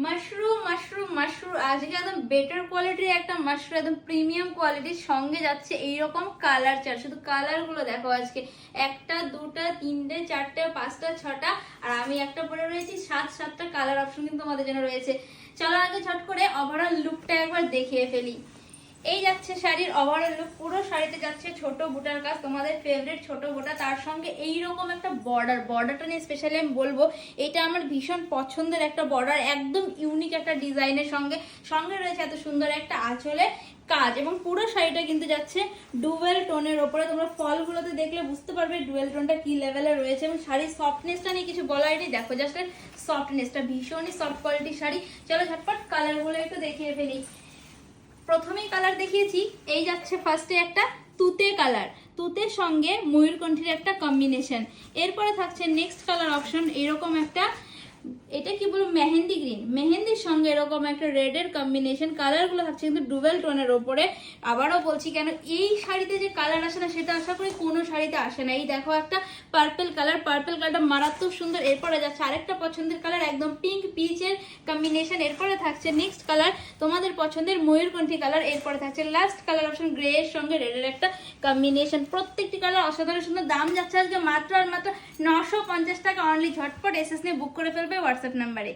Mushroom mushroom mushroom আজকে একদম better কোয়ালিটির একটা মাশরুম, একদম প্রিমিয়াম কোয়ালিটির সঙ্গে যাচ্ছে এইরকম কালার চার্ট। শুধু কালার গুলো দেখো, আজকে একটা দুটা তিনটে চারটে পাঁচটা ছটা, আর আমি একটা পরে রয়েছি, সাতটা কালার অপশন কিন্তু আমাদের জন্য রয়েছে। চলো আগে ছট করে ওভারঅল লুকটা একবার দেখিয়ে ফেলি। এই যাচ্ছে শাড়ির ওভারঅল লুক, পুরো শাড়িতে যাচ্ছে ছোট বুটার কাজ, তোমাদের ফেভারিট ছোট বুটা, তার সঙ্গে এইরকম একটা বর্ডারটা নিয়ে স্পেশালি আমি বলবো, এটা আমার ভীষণ পছন্দের একটা বর্ডার, একদম ইউনিক একটা ডিজাইনের সঙ্গে সঙ্গে রয়েছে এত সুন্দর একটা আঁচলে কাজ, এবং পুরো শাড়িটা কিন্তু যাচ্ছে ডুয়েল টোনের ওপরে। তোমরা ফলগুলোতে দেখলে বুঝতে পারবে ডুয়েল টোনটা কি লেভেলে রয়েছে, এবং শাড়ির সফটনেসটা নিয়ে কিছু বলার নেই। দেখো জাস্ট সফটনেসটা, ভীষণই সফট কোয়ালিটির শাড়ি। চলো ঝটপট কালারগুলো একটু দেখিয়ে ফেলি। প্রথমেই কালার দেখিয়েছি, এই যাচ্ছে ফার্স্টে একটা তুতে কালার, তুতের সঙ্গে ময়ূরকণ্ঠীর একটা কম্বিনেশন। এরপরে থাকছে নেক্সট কালার অপশন এরকম একটা, এটা কি বলবো, মেহেন্দি গ্রিন, মেহেন্দির সঙ্গে এরকম একটা রেডের কম্বিনেশন। কালারগুলো থাকছে কিন্তু ডুবেল টোনের ওপরে। আবারও বলছি, কেন এই শাড়িতে যে কালার আসে না সেটা আশা করি কোনো শাড়িতে আসে না। এই দেখো একটা পার্পল কালারটা মারাত্মক সুন্দর। এরপরে যাচ্ছে আরেকটা পছন্দের কালার, একদম পিঙ্ক পিচের কম্বিনেশন। এরপরে থাকছে নেক্সট কালার তোমাদের পছন্দের ময়ূরকণ্ঠী কালার। এরপরে থাকছে লাস্ট কালার অপশন গ্রে এর সঙ্গে রেডের একটা কম্বিনেশন। প্রত্যেকটি কালার অসাধারণ সুন্দর। দাম যাচ্ছে আজকে মাত্র আর মাত্র 950 টাকা অনলি। ঝটপট এসএস নিয়ে বুক করে ফেলবে হোয়াটসঅ্যাপ নাম্বারে।